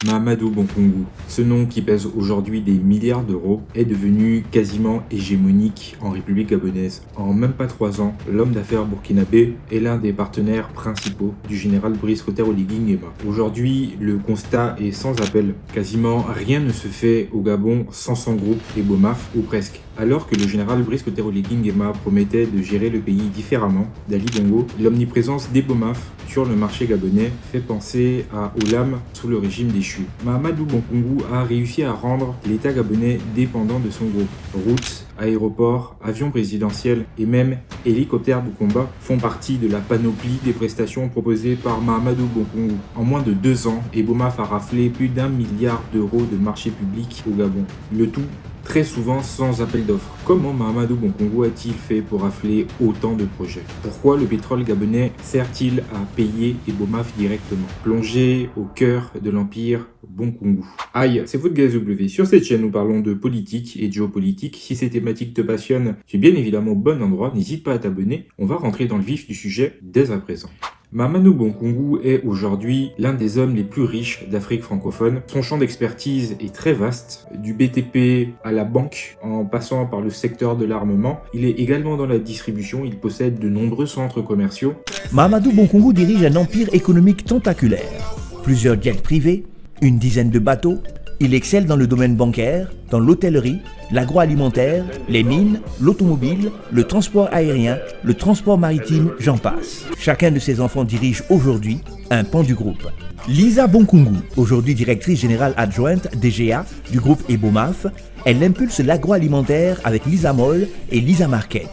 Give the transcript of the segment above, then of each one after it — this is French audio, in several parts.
Mahamadou Bonkungu, ce nom qui pèse aujourd'hui des milliards d'euros, est devenu quasiment hégémonique en République gabonaise. En même pas 3 ans, l'homme d'affaires burkinabé est l'un des partenaires principaux du général Brice Clotaire Oligui Nguema. Aujourd'hui, le constat est sans appel. Quasiment rien ne se fait au Gabon sans son groupe Ebomaf, ou presque. Alors que le général Brice Clotaire Oligui Nguema promettait de gérer le pays différemment d'Ali Bongo, l'omniprésence d'Ebomaf sur le marché gabonais fait penser à Olam sous le régime déchu. Mahamadou Bonkungu a réussi à rendre l'État gabonais dépendant de son groupe. Routes, aéroports, avions présidentiels et même hélicoptères de combat font partie de la panoplie des prestations proposées par Mahamadou Bonkungu. En moins de 2 ans, Ebomaf a raflé plus d'1 milliard d'euros de marché public au Gabon. Le tout très souvent sans appel d'offres. Comment Mahamadou Bonkungu a-t-il fait pour rafler autant de projets? Pourquoi le pétrole gabonais sert-il à payer Ebomaf directement? Plongé au cœur de l'empire Bonkungu. Aïe, c'est vous de GazW. Sur cette chaîne, nous parlons de politique et de géopolitique. Si ces thématiques te passionnent, tu es bien évidemment au bon endroit. N'hésite pas à t'abonner. On va rentrer dans le vif du sujet dès à présent. Mahamadou Bonkungu est aujourd'hui l'un des hommes les plus riches d'Afrique francophone. Son champ d'expertise est très vaste, du BTP à la banque, en passant par le secteur de l'armement. Il est également dans la distribution, il possède de nombreux centres commerciaux. Mahamadou Bonkungu dirige un empire économique tentaculaire. Plusieurs jets privés, une dizaine de bateaux. Il excelle dans le domaine bancaire, dans l'hôtellerie, l'agroalimentaire, les mines, l'automobile, le transport aérien, le transport maritime, j'en passe. Chacun de ses enfants dirige aujourd'hui un pan du groupe. Lisa Bonkungu, aujourd'hui directrice générale adjointe DGA du groupe Ebomaf, elle impulse l'agroalimentaire avec Lisa Moll et Lisa Market.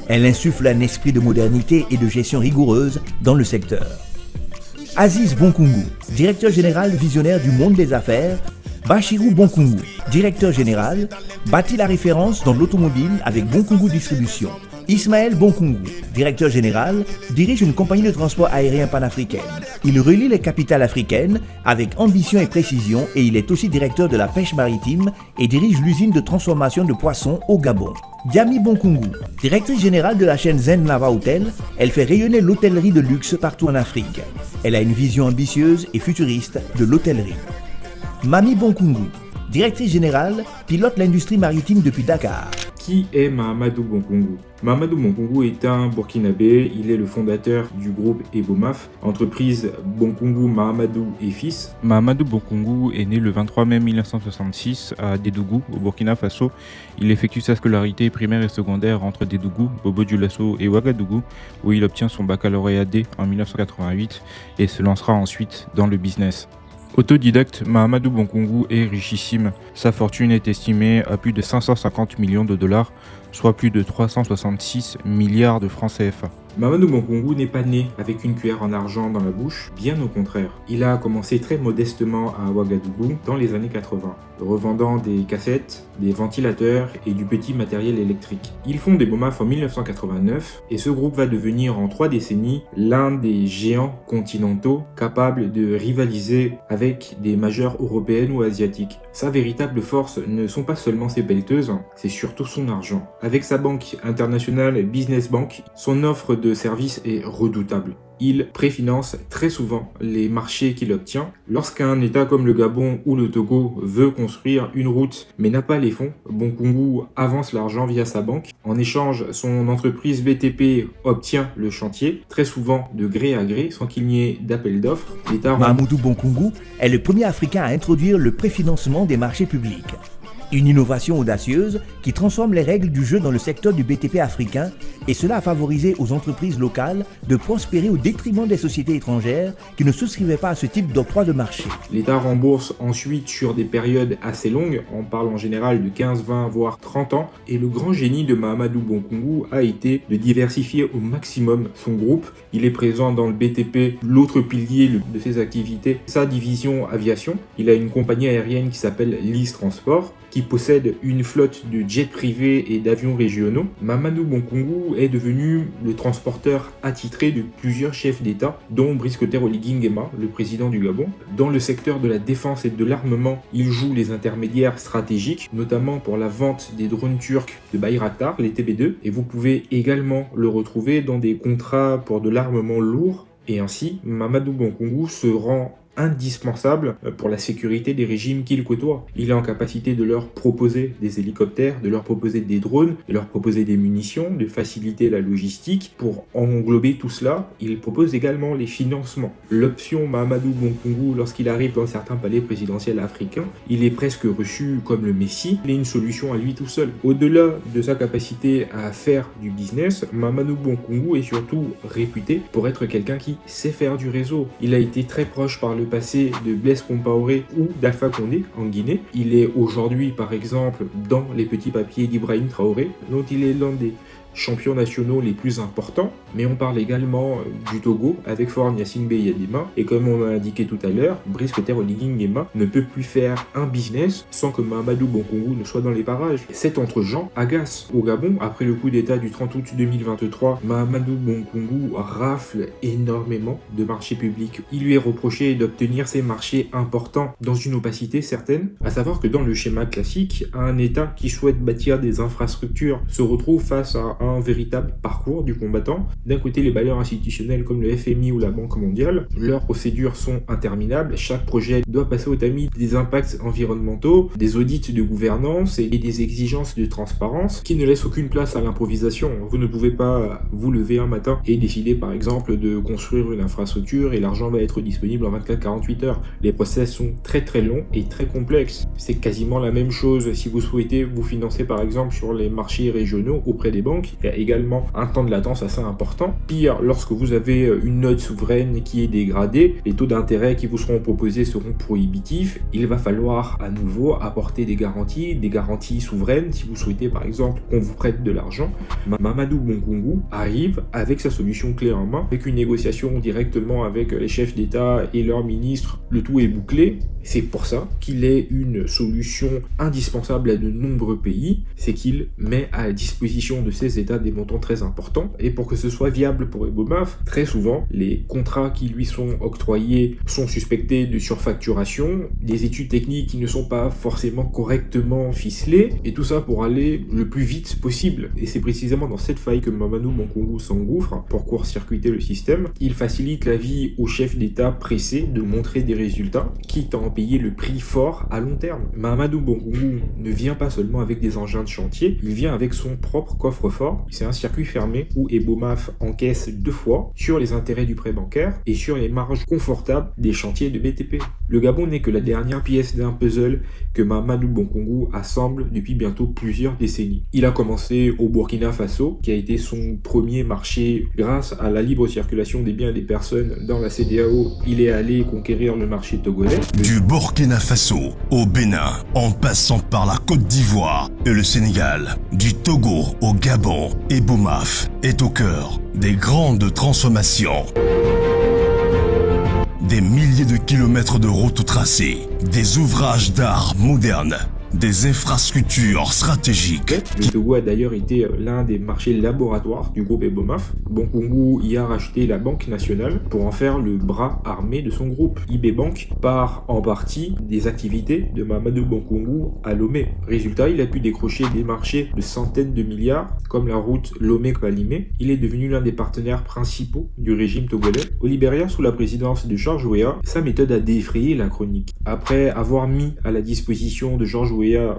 Elle insuffle un esprit de modernité et de gestion rigoureuse dans le secteur. Aziz Bonkungu, directeur général visionnaire du monde des affaires. Bachirou Bonkungu, directeur général, bâtit la référence dans l'automobile avec Bonkungu Distribution. Ismaël Bonkungu, directeur général, dirige une compagnie de transport aérien panafricaine. Il relie les capitales africaines avec ambition et précision et il est aussi directeur de la pêche maritime et dirige l'usine de transformation de poissons au Gabon. Diami Bonkungu, directrice générale de la chaîne Zen Lava Hotel, elle fait rayonner l'hôtellerie de luxe partout en Afrique. Elle a une vision ambitieuse et futuriste de l'hôtellerie. Mami Bonkungu, directrice générale, pilote l'industrie maritime depuis Dakar. Qui est Mahamadou Bonkungu? Mahamadou Bonkungu est un Burkinabé, il est le fondateur du groupe Ebomaf, entreprise Bonkungu Mahamadou et fils. Mahamadou Bonkungu est né le 23 mai 1966 à Dédougou, au Burkina Faso. Il effectue sa scolarité primaire et secondaire entre Dédougou, Bobo-Dioulasso et Ouagadougou, où il obtient son baccalauréat D en 1988 et se lancera ensuite dans le business. Autodidacte, Mahamadou Bonkungu est richissime. Sa fortune est estimée à plus de 550 millions de dollars, soit plus de 366 milliards de francs CFA. Mahamadou Bonkungu n'est pas né avec une cuillère en argent dans la bouche, bien au contraire. Il a commencé très modestement à Ouagadougou dans les années 80, revendant des cassettes, des ventilateurs et du petit matériel électrique. Il fonde Ebomaf en 1989 et ce groupe va devenir en 3 décennies l'un des géants continentaux capables de rivaliser avec des majeures européennes ou asiatiques. Sa véritable force ne sont pas seulement ses pelleteuses, c'est surtout son argent. Avec sa banque internationale Business Bank, son offre de service est redoutable. Il préfinance très souvent les marchés qu'il obtient. Lorsqu'un État comme le Gabon ou le Togo veut construire une route mais n'a pas les fonds, Bonkungu avance l'argent via sa banque. En échange, son entreprise BTP obtient le chantier, très souvent de gré à gré, sans qu'il n'y ait d'appel d'offres. Mahamadou Bonkungu est le premier Africain à introduire le préfinancement des marchés publics. Une innovation audacieuse qui transforme les règles du jeu dans le secteur du BTP africain et cela a favorisé aux entreprises locales de prospérer au détriment des sociétés étrangères qui ne souscrivaient pas à ce type d'octroi de marché. L'État rembourse ensuite sur des périodes assez longues, on parle en général de 15, 20 voire 30 ans, et le grand génie de Mahamadou Bonkungu a été de diversifier au maximum son groupe. Il est présent dans le BTP, l'autre pilier de ses activités, sa division aviation. Il a une compagnie aérienne qui s'appelle LIS Transport, qui possède une flotte de jets privés et d'avions régionaux. Mahamadou Bonkungu est devenu le transporteur attitré de plusieurs chefs d'État, dont Brice Clotaire Oligui Nguema, le président du Gabon. Dans le secteur de la défense et de l'armement, il joue les intermédiaires stratégiques, notamment pour la vente des drones turcs de Bayraktar, les TB2, et vous pouvez également le retrouver dans des contrats pour de l'armement lourd. Et ainsi, Mahamadou Bonkungu se rend indispensable pour la sécurité des régimes qu'il côtoie. Il est en capacité de leur proposer des hélicoptères, de leur proposer des drones, de leur proposer des munitions, de faciliter la logistique. Pour englober tout cela, il propose également les financements. L'option Mahamadou Bonkungu, lorsqu'il arrive dans certains palais présidentiels africains, il est presque reçu comme le messie. Il est une solution à lui tout seul. Au-delà de sa capacité à faire du business, Mahamadou Bonkungu est surtout réputé pour être quelqu'un qui sait faire du réseau. Il a été très proche par le passé de Blaise Compaoré ou d'Alpha Condé en Guinée. Il est aujourd'hui, par exemple, dans les petits papiers d'Ibrahim Traoré, dont il est l'un des champions nationaux les plus importants, mais on parle également du Togo avec Faure Gnassingbé Eyadema, et comme on l'a indiqué tout à l'heure, Brice Clotaire Oligui Nguema ne peut plus faire un business sans que Mahamadou Bonkungu ne soit dans les parages. Cet entre-gens agace. Au Gabon, après le coup d'état du 30 août 2023, Mahamadou Bonkungu rafle énormément de marchés publics. Il lui est reproché d'obtenir ces marchés importants dans une opacité certaine, à savoir que dans le schéma classique, un État qui souhaite bâtir des infrastructures se retrouve face à un véritable parcours du combattant. D'un côté, les bailleurs institutionnels comme le FMI ou la Banque mondiale, leurs procédures sont interminables. Chaque projet doit passer au tamis des impacts environnementaux, des audits de gouvernance et des exigences de transparence qui ne laissent aucune place à l'improvisation. Vous ne pouvez pas vous lever un matin et décider par exemple de construire une infrastructure et l'argent va être disponible en 24-48 heures. Les process sont très longs et très complexes. C'est quasiment la même chose si vous souhaitez vous financer par exemple sur les marchés régionaux auprès des banques. Il y a également un temps de latence assez important. Pire, lorsque vous avez une note souveraine qui est dégradée, les taux d'intérêt qui vous seront proposés seront prohibitifs. Il va falloir à nouveau apporter des garanties souveraines si vous souhaitez par exemple qu'on vous prête de l'argent. Mahamadou Bonkungu arrive avec sa solution clé en main, avec une négociation directement avec les chefs d'État et leurs ministres. Le tout est bouclé. C'est pour ça qu'il est une solution indispensable à de nombreux pays. C'est qu'il met à la disposition de ces États des montants très importants. Et pour que ce soit viable pour Ebomaf, très souvent, les contrats qui lui sont octroyés sont suspectés de surfacturation, des études techniques qui ne sont pas forcément correctement ficelées, et tout ça pour aller le plus vite possible. Et c'est précisément dans cette faille que Mahamadou Bonkungu s'engouffre pour court-circuiter le système. Il facilite la vie aux chefs d'État pressés de montrer des résultats, quitte à en payer le prix fort à long terme. Mahamadou Bonkungu ne vient pas seulement avec des engins de chantier, il vient avec son propre coffre-fort. C'est un circuit fermé où Ebomaf encaisse 2 fois sur les intérêts du prêt bancaire et sur les marges confortables des chantiers de BTP. Le Gabon n'est que la dernière pièce d'un puzzle que Mahamadou Bonkungu assemble depuis bientôt plusieurs décennies. Il a commencé au Burkina Faso, qui a été son premier marché grâce à la libre circulation des biens et des personnes dans la CEDEAO. Il est allé conquérir le marché togolais. Du Burkina Faso au Bénin, en passant par la Côte d'Ivoire et le Sénégal, du Togo au Gabon, Ebomaf est au cœur des grandes transformations. Des milliers de kilomètres de routes tracées, des ouvrages d'art modernes, des infrastructures stratégiques. Le Togo a d'ailleurs été l'un des marchés laboratoires du groupe Ebomaf. Bonkungu y a racheté la Banque nationale pour en faire le bras armé de son groupe. IB Bank part en partie des activités de Mahamadou Bonkungu à Lomé. Résultat, il a pu décrocher des marchés de centaines de milliards, comme la route Lomé-Kpalimé. Il est devenu l'un des partenaires principaux du régime togolais. Au Libéria, sous la présidence de George Weah, sa méthode a défrayé la chronique. Après avoir mis à la disposition de George Weah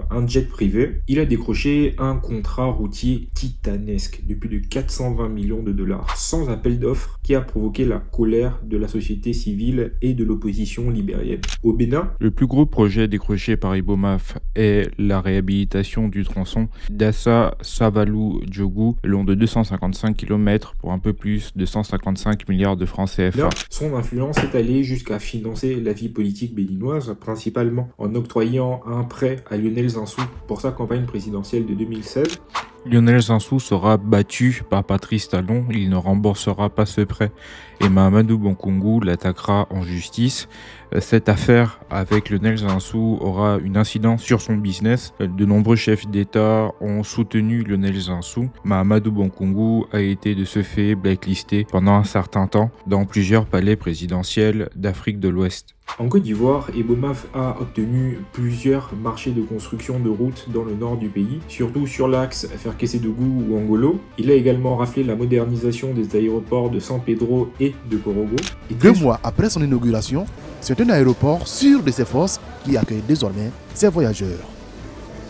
un jet privé, il a décroché un contrat routier titanesque de plus de 420 millions de dollars, sans appel d'offres, qui a provoqué la colère de la société civile et de l'opposition libérienne. Au Bénin, le plus gros projet décroché par Ebomaf est la réhabilitation du tronçon Dassa-Savalou-Diougou, long de 255 km pour un peu plus de 155 milliards de francs CFA. Là, son influence est allée jusqu'à financer la vie politique béninoise, principalement en octroyant un prêt à Lionel Zinsou pour sa campagne présidentielle de 2016. Lionel Zinsou sera battu par Patrice Talon, il ne remboursera pas ce prêt et Mahamadou Bonkungu l'attaquera en justice. Cette affaire avec Lionel Zinsou aura une incidence sur son business. De nombreux chefs d'État ont soutenu Lionel Zinsou. Mahamadou Bonkungu a été de ce fait blacklisté pendant un certain temps dans plusieurs palais présidentiels d'Afrique de l'Ouest. En Côte d'Ivoire, Ebomaf a obtenu plusieurs marchés de construction de routes dans le nord du pays, surtout sur l'axe Ferkessédougou ou Angolo. Il a également raflé la modernisation des aéroports de San Pedro et de Korogo. Et 2 mois après son inauguration, c'est un aéroport sûr de ses forces qui accueille désormais ses voyageurs.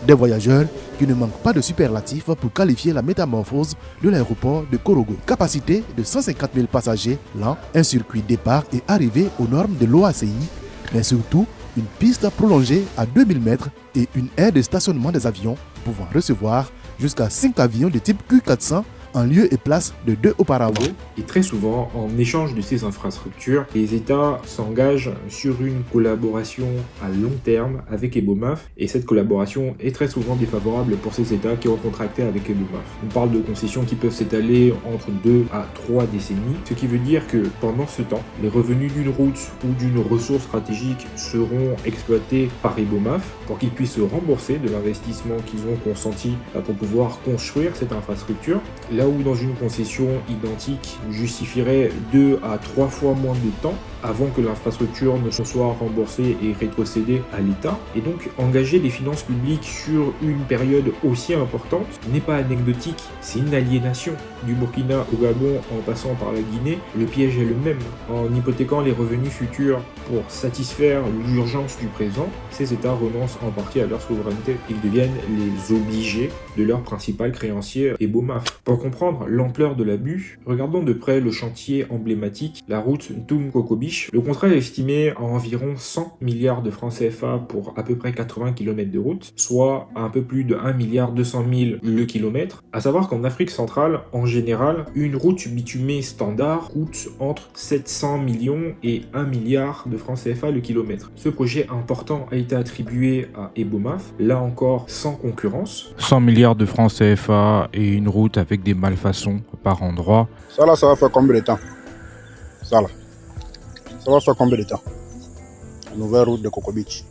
Des voyageurs qui ne manquent pas de superlatifs pour qualifier la métamorphose de l'aéroport de Korogo. Capacité de 150 000 passagers, là, un circuit départ et arrivée aux normes de l'OACI, mais surtout une piste prolongée à 2000 mètres et une aire de stationnement des avions pouvant recevoir jusqu'à 5 avions de type Q400 en lieu et place de 2 auparavant. Et très souvent, en échange de ces infrastructures, les États s'engagent sur une collaboration à long terme avec Ebomaf, et cette collaboration est très souvent défavorable pour ces États qui ont contracté avec Ebomaf. On parle de concessions qui peuvent s'étaler entre 2 à 3 décennies, ce qui veut dire que pendant ce temps, les revenus d'une route ou d'une ressource stratégique seront exploités par Ebomaf pour qu'ils puissent se rembourser de l'investissement qu'ils ont consenti pour pouvoir construire cette infrastructure. Là où dans une concession identique justifierait 2 à 3 fois moins de temps avant que l'infrastructure ne se soit remboursée et rétrocédée à l'État. Et donc engager les finances publiques sur une période aussi importante n'est pas anecdotique, c'est une aliénation. Du Burkina au Gabon en passant par la Guinée, le piège est le même. En hypothéquant les revenus futurs pour satisfaire l'urgence du présent, ces États renoncent en partie à leur souveraineté. Ils deviennent les obligés de leur principal créancier Ebomaf. Pour comprendre l'ampleur de l'abus, regardons de près le chantier emblématique, la route Ntoum-Kokobiche. Le contrat est estimé à environ 100 milliards de francs CFA pour à peu près 80 km de route, soit à un peu plus de 1 milliard 200 000 le kilomètre. À savoir qu'en Afrique centrale, en général, une route bitumée standard coûte entre 700 millions et 1 milliard de francs CFA le kilomètre. Ce projet important a été attribué à Ebomaf, là encore sans concurrence. 100 milliards de francs CFA et une route avec des malfaçons par endroit. Ça là, ça va faire combien de temps? Ça là. Ça va faire combien de temps? La nouvelle route de Coco Beach.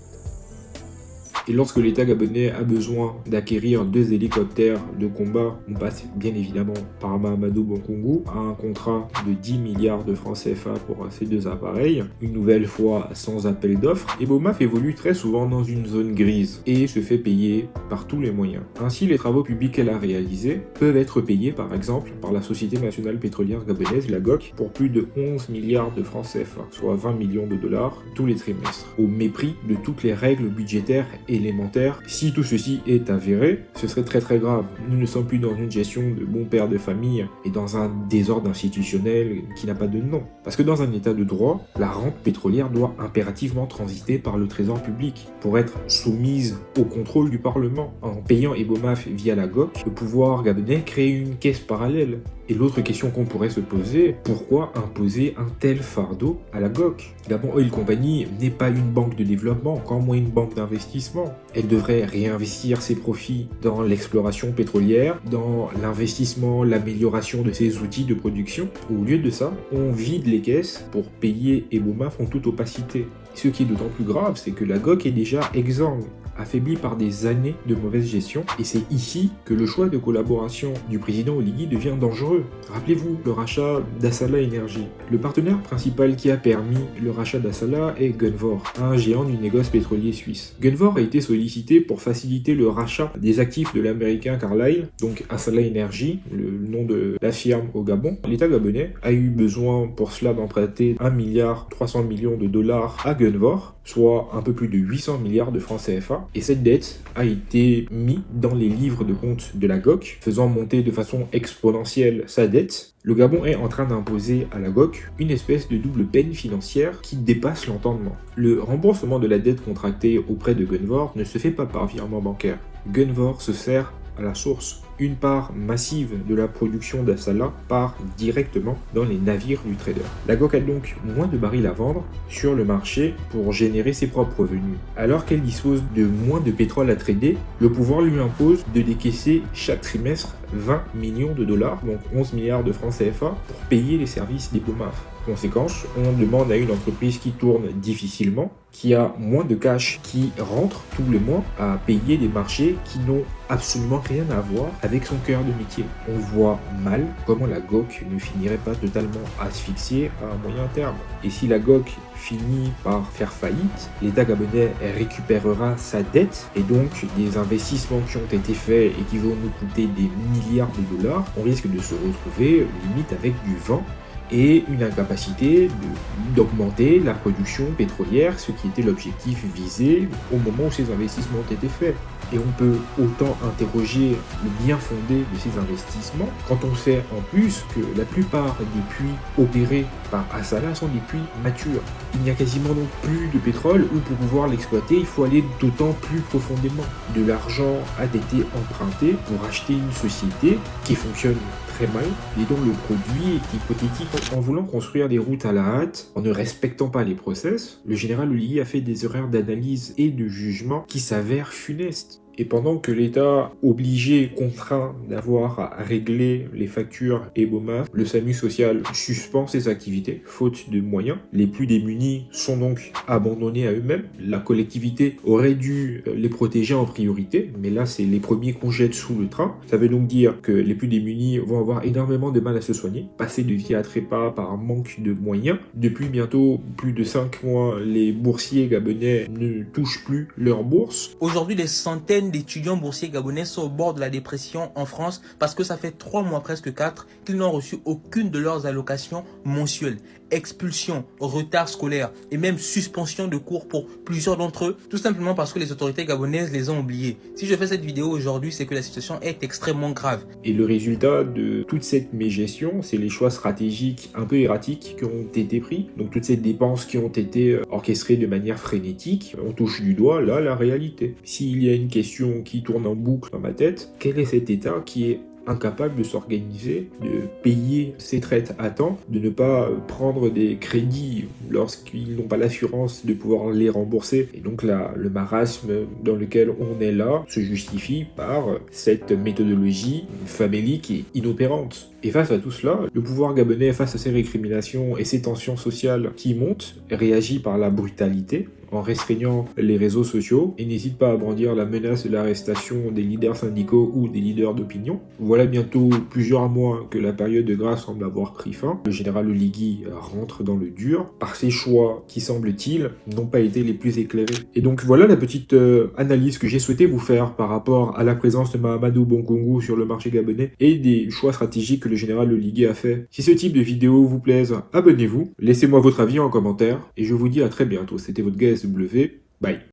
Et lorsque l'État gabonais a besoin d'acquérir 2 hélicoptères de combat, on passe bien évidemment par Mahamadou Bonkungu à un contrat de 10 milliards de francs CFA pour ces 2 appareils, une nouvelle fois sans appel d'offres. Ebomaf évolue très souvent dans une zone grise et se fait payer par tous les moyens. Ainsi, les travaux publics qu'elle a réalisés peuvent être payés par exemple par la Société nationale pétrolière gabonaise, la GOC, pour plus de 11 milliards de francs CFA, soit 20 millions de dollars tous les trimestres, au mépris de toutes les règles budgétaires élémentaire. Si tout ceci est avéré, ce serait très très grave. Nous ne sommes plus dans une gestion de bon père de famille et dans un désordre institutionnel qui n'a pas de nom. Parce que dans un état de droit, la rente pétrolière doit impérativement transiter par le trésor public pour être soumise au contrôle du Parlement. En payant Ebomaf via la GOC, le pouvoir gabonais crée une caisse parallèle. Et l'autre question qu'on pourrait se poser, pourquoi imposer un tel fardeau à la GOC? Gabon Oil Company n'est pas une banque de développement, encore moins une banque d'investissement. Elle devrait réinvestir ses profits dans l'exploration pétrolière, dans l'investissement, l'amélioration de ses outils de production. Au lieu de ça, on vide les caisses pour payer Ebomaf en toute opacité. Ce qui est d'autant plus grave, c'est que la GOC est déjà exsangue, affaibli par des années de mauvaise gestion, et c'est ici que le choix de collaboration du président Oligui devient dangereux. Rappelez-vous le rachat d'Assala Energy. Le partenaire principal qui a permis le rachat d'Assala est Gunvor, un géant du négoce pétrolier suisse. Gunvor a été sollicité pour faciliter le rachat des actifs de l'américain Carlyle, donc Assala Energy, le nom de la firme au Gabon. L'État gabonais a eu besoin pour cela d'emprunter 1 milliard 300 millions de dollars à Gunvor, soit un peu plus de 800 milliards de francs CFA, et cette dette a été mise dans les livres de compte de la GOC, faisant monter de façon exponentielle sa dette. Le Gabon est en train d'imposer à la GOC une espèce de double peine financière qui dépasse l'entendement. Le remboursement de la dette contractée auprès de Gunvor ne se fait pas par virement bancaire. Gunvor se sert à la source. Une part massive de la production d'Assala part directement dans les navires du trader. La GOC a donc moins de barils à vendre sur le marché pour générer ses propres revenus. Alors qu'elle dispose de moins de pétrole à trader, le pouvoir lui impose de décaisser chaque trimestre 20 millions de dollars, donc 11 milliards de francs CFA, pour payer les services d'Ebomaf. Conséquence, on demande à une entreprise qui tourne difficilement, qui a moins de cash, qui rentre tous les mois à payer des marchés qui n'ont absolument rien à voir avec son cœur de métier. On voit mal comment la GOC ne finirait pas totalement asphyxiée à un moyen terme. Et si la GOC finit par faire faillite, l'État gabonais récupérera sa dette et donc des investissements qui ont été faits et qui vont nous coûter des milliards de dollars, on risque de se retrouver limite avec du vent et une incapacité d'augmenter la production pétrolière, ce qui était l'objectif visé au moment où ces investissements ont été faits. Et on peut autant interroger le bien fondé de ces investissements quand on sait en plus que la plupart des puits opérés par Assala sont des puits matures. Il n'y a quasiment donc plus de pétrole où pour pouvoir l'exploiter, il faut aller d'autant plus profondément. De l'argent a été emprunté pour acheter une société qui fonctionne très mal et dont le produit est hypothétique. En voulant construire des routes à la hâte, en ne respectant pas les process, le général Oligui a fait des erreurs d'analyse et de jugement qui s'avèrent funestes. Et pendant que l'État, obligé, contraint d'avoir à régler les factures EBOMAF, le SAMU social suspend ses activités, faute de moyens. Les plus démunis sont donc abandonnés à eux-mêmes. La collectivité aurait dû les protéger en priorité, mais là, c'est les premiers qu'on jette sous le train. Ça veut donc dire que les plus démunis vont avoir énormément de mal à se soigner, passer de vie à trépas par un manque de moyens. Depuis bientôt plus de 5 mois, les boursiers gabonais ne touchent plus leur bourse. Aujourd'hui, des centaines d'étudiants boursiers gabonais sont au bord de la dépression en France parce que ça fait 3 mois, presque 4, qu'ils n'ont reçu aucune de leurs allocations mensuelles. Expulsion, retard scolaire et même suspension de cours pour plusieurs d'entre eux, tout simplement parce que les autorités gabonaises les ont oubliés. Si je fais cette vidéo aujourd'hui, c'est que la situation est extrêmement grave. Et le résultat de toute cette mégestion, c'est les choix stratégiques un peu erratiques qui ont été pris. Donc toutes ces dépenses qui ont été orchestrées de manière frénétique, on touche du doigt là la réalité. S'il y a une question qui tourne en boucle dans ma tête, quel est cet État qui est incapable de s'organiser, de payer ses traites à temps, de ne pas prendre des crédits lorsqu'ils n'ont pas l'assurance de pouvoir les rembourser. Et donc là, le marasme dans lequel on est là se justifie par cette méthodologie famélique et inopérante. Et face à tout cela, le pouvoir gabonais, face à ces récriminations et ces tensions sociales qui montent, réagit par la brutalité, en restreignant les réseaux sociaux et n'hésite pas à brandir la menace de l'arrestation des leaders syndicaux ou des leaders d'opinion. Voilà bientôt plusieurs mois que la période de grâce semble avoir pris fin. Le général Oligui rentre dans le dur par ses choix qui, semble-t-il, n'ont pas été les plus éclairés. Et donc voilà la petite analyse que j'ai souhaité vous faire par rapport à la présence de Mahamadou Bongongu sur le marché gabonais et des choix stratégiques que le général Oligui a fait. Si ce type de vidéo vous plaise, abonnez-vous, laissez-moi votre avis en commentaire et je vous dis à très bientôt. C'était votre GSW. Bye.